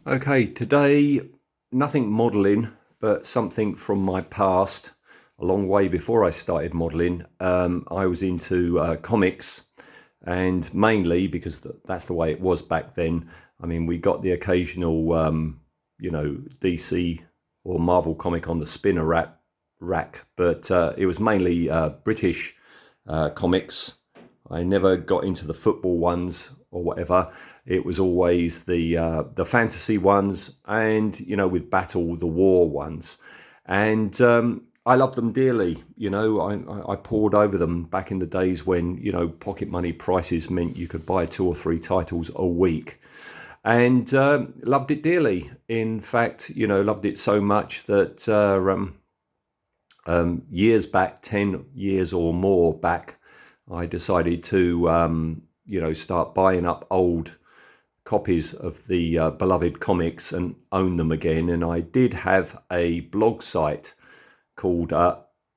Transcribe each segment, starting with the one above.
Okay, today, nothing modelling, but something from my past, a long way before I started modelling. I was into comics, and mainly because that's the way it was back then. I mean, we got the occasional, DC or Marvel comic on the spinner rack, but it was mainly British comics. I never got into the football ones or whatever. It was always the fantasy ones, and with battle, the war ones, and I loved them dearly. I poured over them back in the days when pocket money prices meant you could buy 2 or 3 titles a week, and loved it dearly. In fact, loved it so much that years back, 10 years or more back, I decided to, start buying up old copies of the beloved comics and own them again. And I did have a blog site called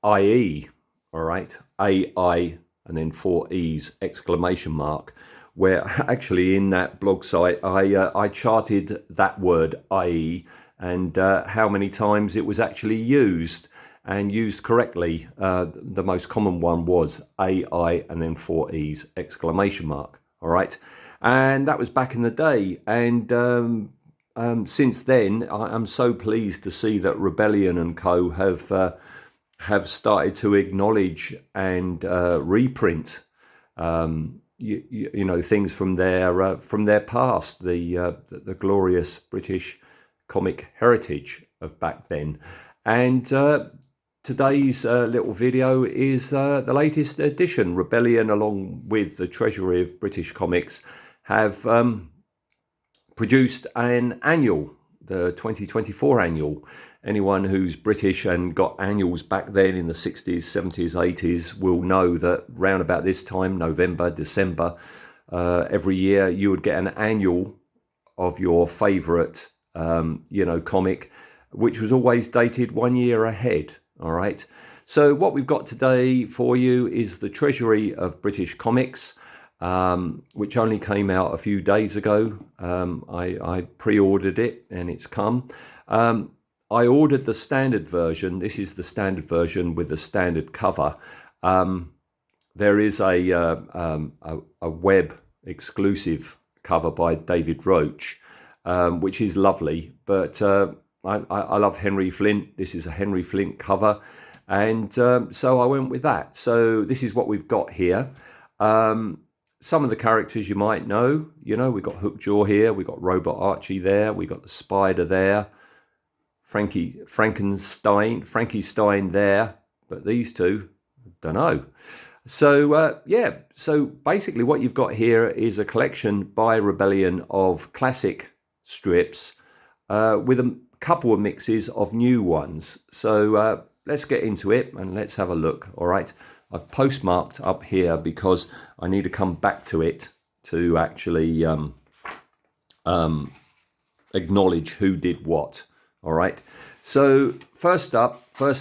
IE, all right, AI, and then 4 E's, exclamation mark, where actually in that blog site, I charted that word IE and how many times it was actually used, and used correctly. The most common one was AI and then 4 E's, exclamation mark. All right. And that was back in the day. And since then, I'm so pleased to see that Rebellion and Co. have started to acknowledge and reprint things from their past, the glorious British comic heritage of back then. And today's little video is the latest edition. Rebellion, along with the Treasury of British Comics, have produced an annual, the 2024 annual. Anyone who's British and got annuals back then in the 60s, 70s, 80s will know that round about this time, November, December, every year you would get an annual of your favourite, comic, which was always dated 1 year ahead. All right. So what we've got today for you is the Treasury of British Comics, which only came out a few days ago. I pre-ordered it and it's come. I ordered the standard version. This is the standard version with the standard cover. There is a web exclusive cover by David Roach, which is lovely, but I love Henry Flint. This is a Henry Flint cover, and so I went with that. So this is what we've got here. Some of the characters you might know. We've got Hookjaw here. We've got Robot Archie there. We've got the Spider there. Frankie Stein there. But these two, don't know. So, so basically what you've got here is a collection by Rebellion of classic strips with a couple of mixes of new ones. So let's get into it and let's have a look. All right, I've postmarked up here because I need to come back to it to actually acknowledge who did what. All right, so first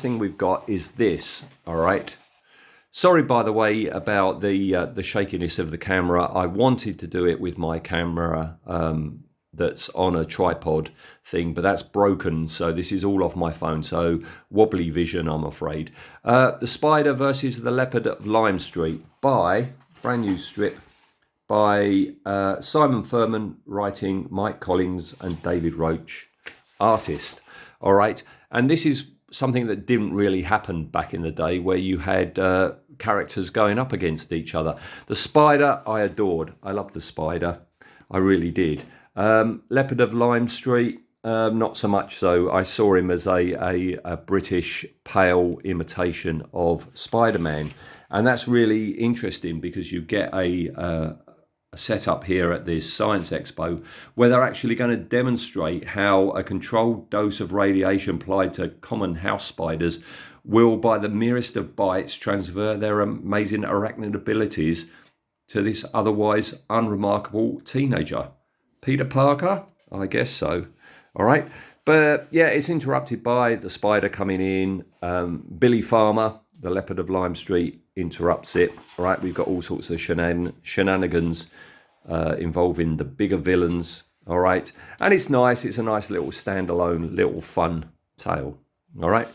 thing we've got is this. All right, sorry by the way about the shakiness of the camera. I wanted to do it with my camera that's on a tripod thing, but that's broken, so this is all off my phone, so wobbly vision, I'm afraid. The Spider versus the Leopard of Lime Street, brand new strip by Simon Furman, writing, Mike Collins and David Roach, artist. All right, and this is something that didn't really happen back in the day, where you had characters going up against each other. The Spider I adored. I loved the Spider, I really did. Leopard of Lime Street, not so much so. I saw him as a British pale imitation of Spider-Man, and that's really interesting because you get a setup here at this Science Expo where they're actually going to demonstrate how a controlled dose of radiation applied to common house spiders will, by the merest of bites, transfer their amazing arachnid abilities to this otherwise unremarkable teenager. Peter Parker? I guess so. All right. But yeah, it's interrupted by the Spider coming in. Billy Farmer, the Leopard of Lime Street, interrupts it. All right. We've got all sorts of shenanigans involving the bigger villains All right. And it's nice. It's a nice little standalone, little fun tale. All right.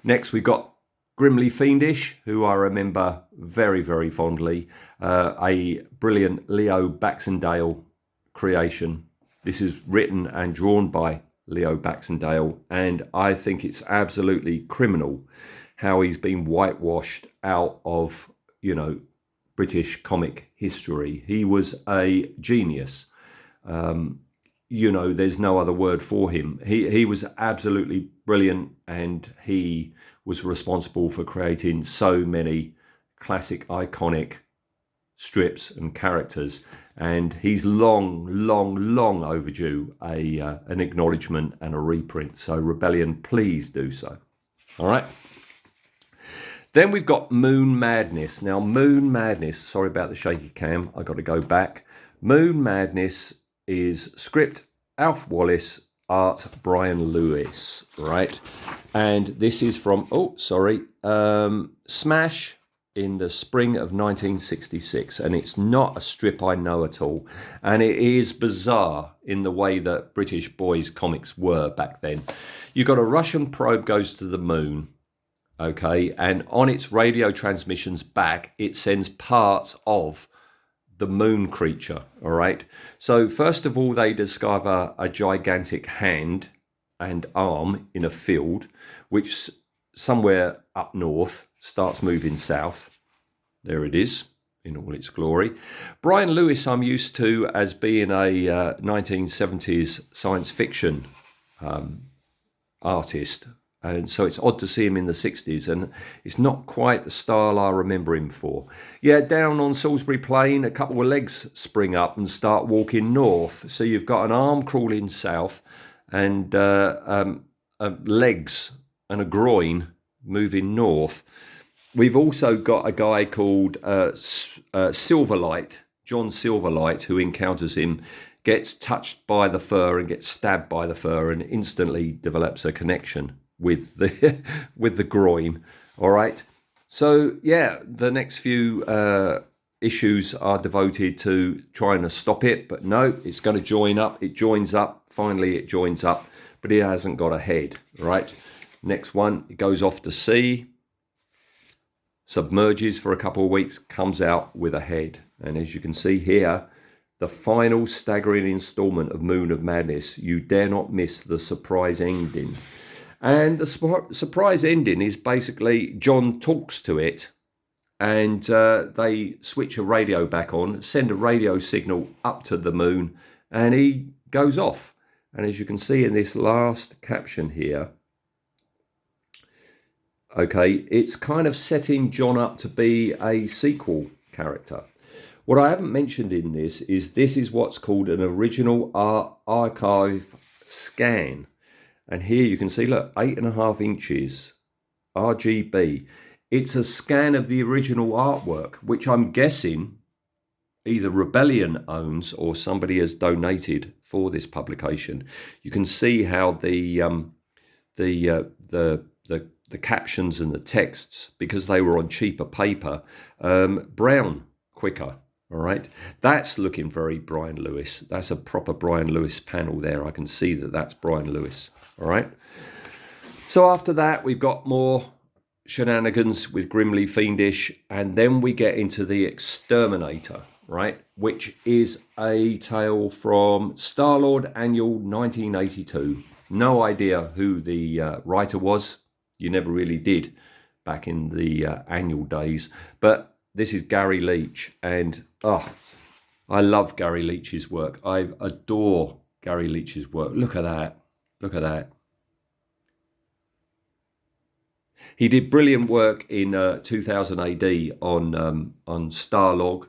Next, we've got Grimley Fiendish, who I remember very, very fondly. A brilliant Leo Baxendale creation. This is written and drawn by Leo Baxendale, and I think it's absolutely criminal how he's been whitewashed out of, British comic history. He was a genius. There's no other word for him. He was absolutely brilliant, and he was responsible for creating so many classic, iconic strips and characters. And he's long overdue an acknowledgement and a reprint. So Rebellion, please do so. All right. Then we've got Moon Madness. Now, Moon Madness, sorry about the shaky cam, I got to go back. Moon Madness is script Alf Wallace, art Brian Lewis, right? And this is from, Smash in the spring of 1966. And it's not a strip I know at all. And it is bizarre in the way that British boys comics were back then. You've got a Russian probe goes to the moon. Okay, and on its radio transmissions back, it sends parts of the moon creature, all right? So first of all, they discover a gigantic hand and arm in a field, which somewhere up north starts moving south. There it is in all its glory. Brian Lewis, I'm used to as being a 1970s science fiction artist. And so it's odd to see him in the 60s, and it's not quite the style I remember him for. Yeah, down on Salisbury Plain, a couple of legs spring up and start walking north. So you've got an arm crawling south and legs and a groin moving north. We've also got a guy called Silverlight, John Silverlight, who encounters him, gets touched by the fur and gets stabbed by the fur and instantly develops a connection with the groin. All right. So yeah, the next few issues are devoted to trying to stop it, but no, it's going to join up. It joins up. Finally, it joins up, but it hasn't got a head. Right. Next one, it goes off to sea, submerges for a couple of weeks, comes out with a head. And as you can see here, the final staggering installment of Moon of Madness. You dare not miss the surprise ending. And the surprise ending is basically John talks to it, and they switch a radio back on, send a radio signal up to the moon, and he goes off. And as you can see in this last caption here, okay, it's kind of setting John up to be a sequel character. What I haven't mentioned in this is what's called an original archive scan. And here you can see, look, 8.5 inches, RGB. It's a scan of the original artwork, which I'm guessing either Rebellion owns or somebody has donated for this publication. You can see how the captions and the texts, because they were on cheaper paper, brown quicker. All right, that's looking very Brian Lewis. That's a proper Brian Lewis panel there. I can see that that's Brian Lewis. All right. So after that, we've got more shenanigans with Grimley Fiendish, and then we get into the Exterminator, right, which is a tale from Star-Lord Annual 1982. No idea who the writer was. You never really did back in the Annual days, but this is Gary Leach, and I love Gary Leach's work. I adore Gary Leach's work. Look at that. Look at that. He did brilliant work in 2000 AD on Starlog.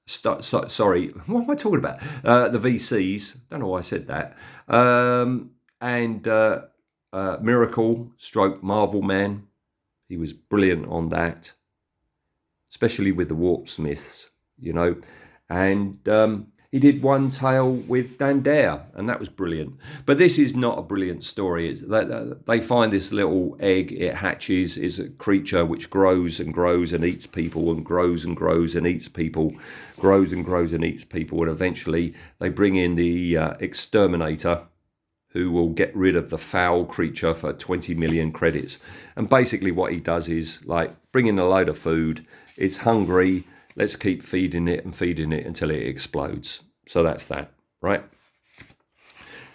Sorry, what am I talking about? The VCs. Don't know why I said that. And Miracle / Marvel Man. He was brilliant on that, especially with the Warp Smiths, you know. And He did one tale with Dan Dare, and that was brilliant. But this is not a brilliant story. They find this little egg, it hatches, is a creature which grows and grows and eats people, and grows and grows and eats people, grows and grows and eats people, and eventually they bring in the Exterminator, who will get rid of the foul creature for 20 million credits. And basically what he does is like bring in a load of food, it's hungry, let's keep feeding it until it explodes. So that's that, right?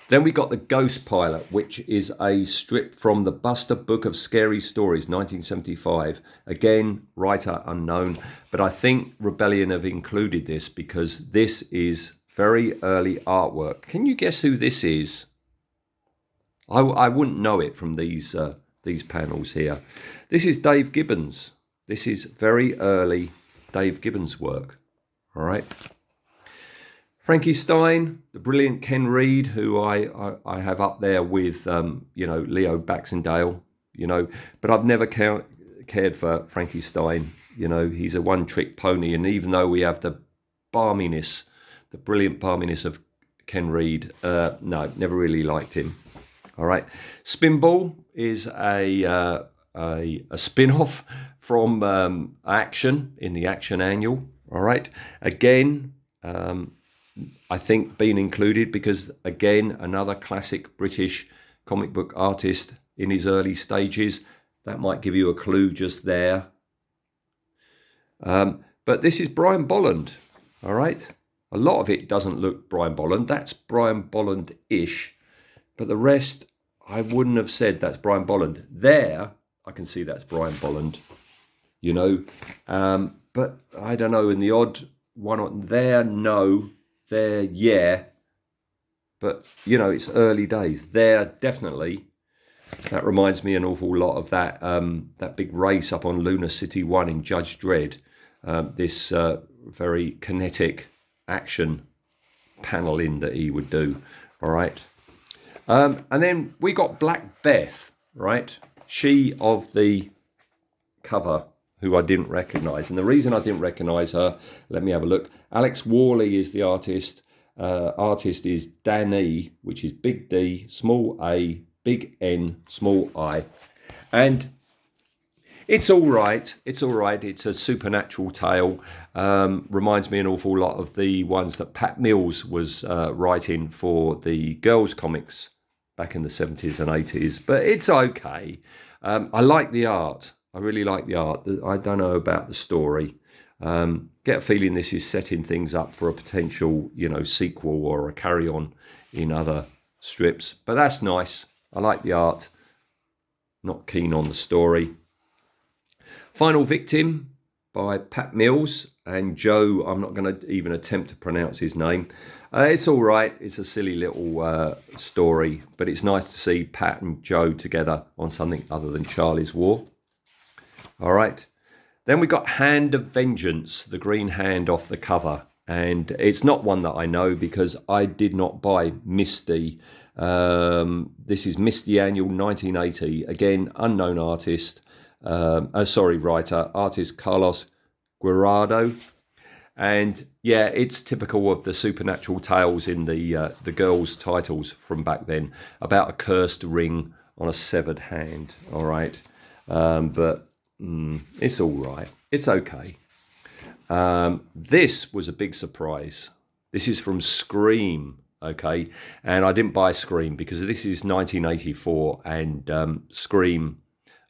Then we got the Ghost Pilot, which is a strip from the Buster Book of Scary Stories, 1975. Again, writer unknown, but I think Rebellion have included this because this is very early artwork. Can you guess who this is? I wouldn't know it from these panels here. This is Dave Gibbons. This is very early Dave Gibbons' work. All right. Frankie Stein, the brilliant Ken Reid, who I have up there with, Leo Baxendale, but I've never cared for Frankie Stein. He's a one-trick pony. And even though we have the brilliant barminess of Ken Reid, no, never really liked him. All right. Spinball is a spin-off from Action in the Action Annual. All right. Again, I think being included because, again, another classic British comic book artist in his early stages. That might give you a clue just there. But this is Brian Boland. All right. A lot of it doesn't look Brian Boland. That's Brian Boland-ish. But the rest, I wouldn't have said that's Brian Boland. There, I can see that's Brian Boland, But I don't know, in the odd one on there, no. There, yeah. But, it's early days. There, definitely. That reminds me an awful lot of that big race up on Lunar City 1 in Judge Dredd. This very kinetic action paneling that he would do. All right. And then we got Black Beth, right? She of the cover, who I didn't recognise. And the reason I didn't recognise her, let me have a look. Alex Worley is the artist. Artist is Danny, which is big D, small a, big N, small I. And it's all right. It's all right. It's a supernatural tale. Reminds me an awful lot of the ones that Pat Mills was writing for the girls' comics back in the 70s and 80s. But it's okay. I like the art. I really like the art. I don't know about the story. Get a feeling this is setting things up for a potential, sequel or a carry-on in other strips. But that's nice. I like the art. Not keen on the story. Final Victim by Pat Mills and Joe. I'm not going to even attempt to pronounce his name. It's all right. It's a silly little story, but it's nice to see Pat and Joe together on something other than Charlie's War. All right. Then we got Hand of Vengeance, the green hand off the cover. And it's not one that I know because I did not buy Misty. This is Misty Annual 1980. Again, unknown artist. Writer. Artist Carlos Guirado. And yeah, it's typical of the supernatural tales in the girls' titles from back then about a cursed ring on a severed hand. All right. But it's all right. It's okay. This was a big surprise. This is from Scream, okay? And I didn't buy Scream because this is 1984 and Scream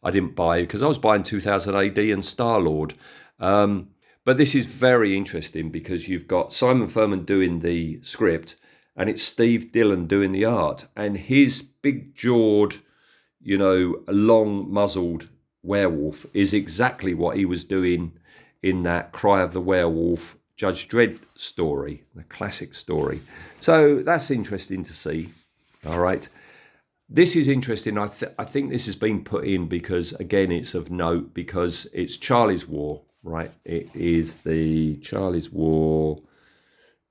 I didn't buy because I was buying 2000 AD and Star-Lord. But this is very interesting because you've got Simon Furman doing the script and it's Steve Dillon doing the art. And his big-jawed, long-muzzled werewolf is exactly what he was doing in that Cry of the Werewolf Judge Dredd story, the classic story. So that's interesting to see. All right. This is interesting. I think this has been put in because, again, it's of note because it's Charlie's War, right? It is the Charlie's War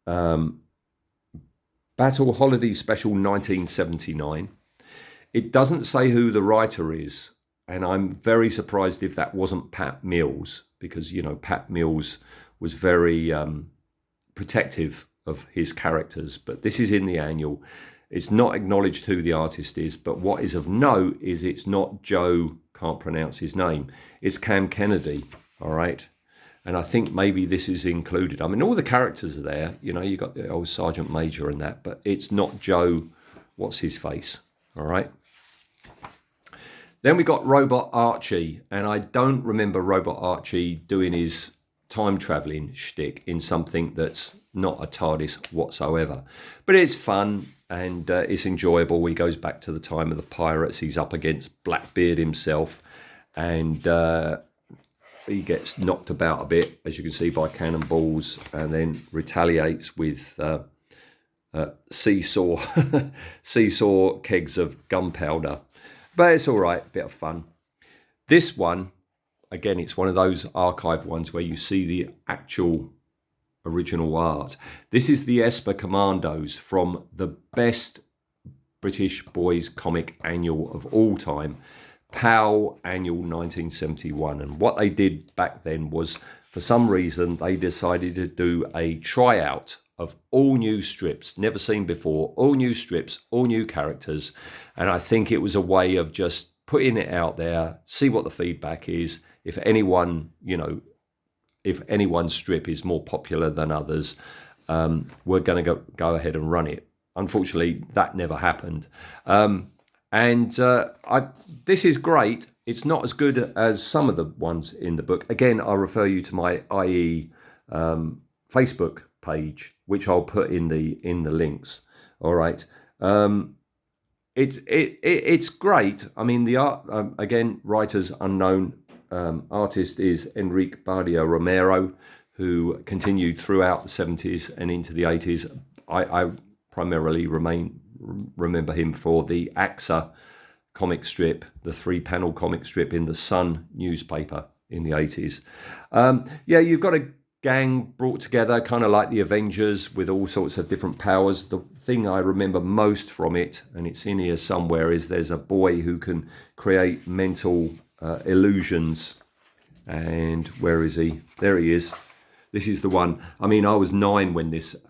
Battle Holiday Special 1979. It doesn't say who the writer is. And I'm very surprised if that wasn't Pat Mills because, Pat Mills was very protective of his characters, but this is in the annual. It's not acknowledged who the artist is, but what is of note is it's not Joe, can't pronounce his name, it's Cam Kennedy, all right? And I think maybe this is included. I mean, all the characters are there, you know, you got the old Sergeant Major and that, but it's not Joe, what's his face, all right? Then we got Robot Archie, and I don't remember Robot Archie doing his time traveling shtick in something that's not a TARDIS whatsoever. But it's fun and it's enjoyable. He goes back to the time of the pirates. He's up against Blackbeard himself, and he gets knocked about a bit, as you can see, by cannonballs, and then retaliates with seesaw kegs of gunpowder. But it's all right, bit of fun. This one, again, it's one of those archive ones where you see the actual original art. This is the Esper Commandos from the best British boys comic annual of all time, POW Annual 1971. And what they did back then was, for some reason, they decided to do a tryout of all new strips, never seen before, all new strips, all new characters. And I think it was a way of just putting it out there, see what the feedback is. If anyone, you know, if anyone's strip is more popular than others, we're going to go ahead and run it. Unfortunately, that never happened. This is great. It's not as good as some of the ones in the book. Again, I refer you to my IE Facebook page, which I'll put in the links. All right. It's great. I mean, the art, again, writers unknown. Artist is Enrique Bardia Romero, who continued throughout the 70s and into the 80s. I primarily remember him for the AXA comic strip, the 3-panel comic strip in the Sun newspaper in the 80s. You've got a gang brought together, kind of like the Avengers, with all sorts of different powers. The thing I remember most from it, and it's in here somewhere, is there's a boy who can create mental illusions. And where is he? There he is. This is the one. I mean, I was 9 when this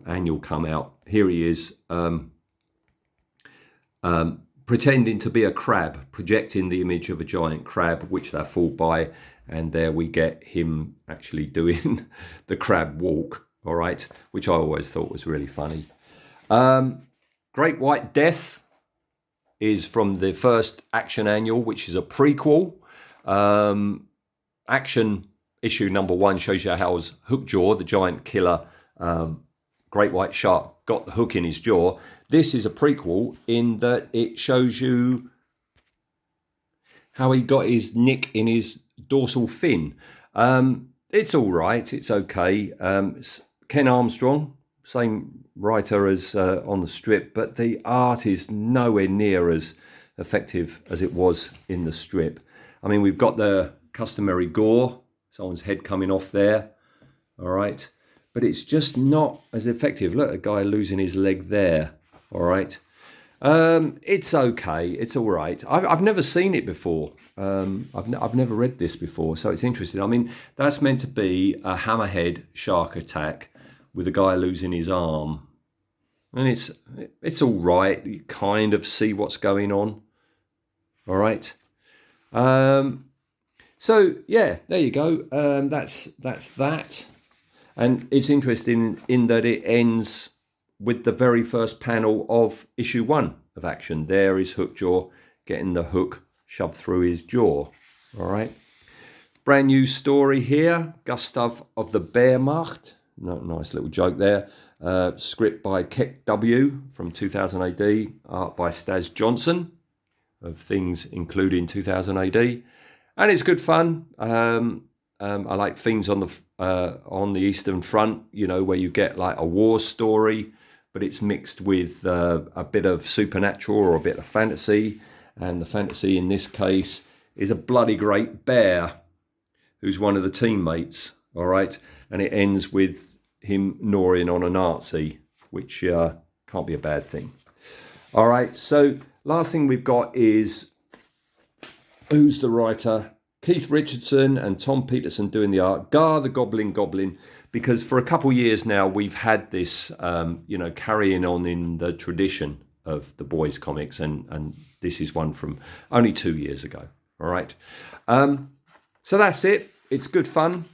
annual come out. Here he is, pretending to be a crab, projecting the image of a giant crab, which they're fooled by. And there we get him actually doing the crab walk, all right, which I always thought was really funny. Great White Death is from the first Action Annual, which is a prequel. Action issue number 1 shows you how Hookjaw, the giant killer, great white shark, got the hook in his jaw. This is a prequel in that it shows you how he got his nick in his dorsal fin. It's all right. It's okay. Ken Armstrong, same writer as on the strip, but the art is nowhere near as effective as it was in the strip. I mean, we've got the customary gore, someone's head coming off there, all right, but it's just not as effective. Look, a guy losing his leg there, all right. It's okay. It's all right. I've never seen it before. I've never read this before, so it's interesting. I mean, that's meant to be a hammerhead shark attack with a guy losing his arm, and it's all right. You kind of see what's going on. All right. So yeah, there you go. That's that, and it's interesting in that it ends with the very first panel of issue 1 of Action. There is Hookjaw getting the hook shoved through his jaw. All right. Brand new story here. Gustav of the Wehrmacht. Nice little joke there. Script by Keck W. from 2000 AD. Art by Staz Johnson of things including 2000 AD. And it's good fun. I like things on the Eastern Front, you know, where you get like a war story, but it's mixed with a bit of supernatural or a bit of fantasy. And the fantasy in this case is a bloody great bear who's one of the teammates, all right? And it ends with him gnawing on a Nazi, which can't be a bad thing. All right, so last thing we've got is, who's the writer? Keith Richardson and Tom Peterson doing the art. Gar the Goblin, because for a couple of years now we've had this, carrying on in the tradition of the boys' comics, and this is one from only 2 years ago. All right, so that's it. It's good fun.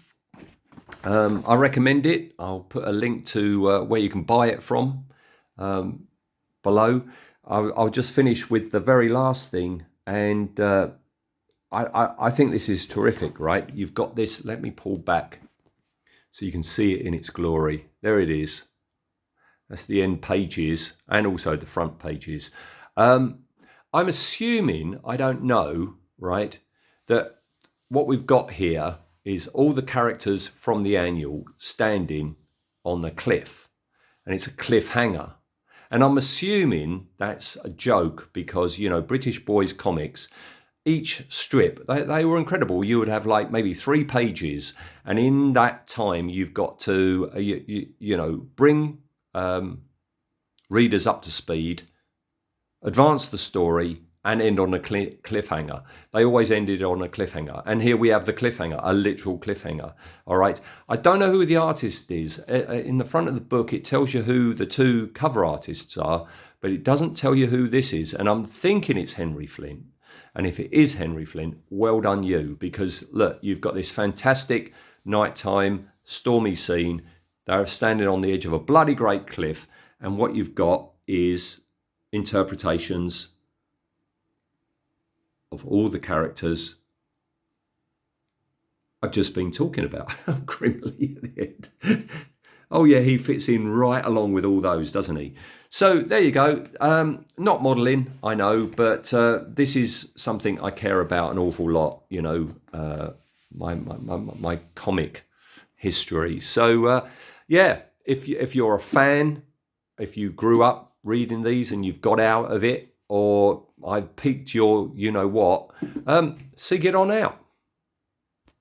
I recommend it. I'll put a link to where you can buy it from below. I'll just finish with the very last thing, and I think this is terrific, right? You've got this. Let me pull back so you can see it in its glory. There it is. That's the end pages and also the front pages. I'm assuming, I don't know, right, that what we've got here is all the characters from the annual standing on the cliff, and it's a cliffhanger. And I'm assuming that's a joke because, British boys comics, each strip, they were incredible. You would have like maybe 3 pages, and in that time you've got to, bring readers up to speed, advance the story, and end on a cliffhanger. They always ended on a cliffhanger. And here we have the cliffhanger, a literal cliffhanger. All right. I don't know who the artist is. In the front of the book, it tells you who the 2 cover artists are, but it doesn't tell you who this is. And I'm thinking it's Henry Flint. And if it is Henry Flint, well done you. Because, look, you've got this fantastic nighttime, stormy scene. They're standing on the edge of a bloody great cliff. And what you've got is interpretations of all the characters I've just been talking about. Grimley at the end. Oh yeah, he fits in right along with all those, doesn't he? So there you go. Not modelling, I know, but this is something I care about an awful lot. My comic history. So if you're a fan, if you grew up reading these and you've got out of it, or I've piqued your, seek it on out.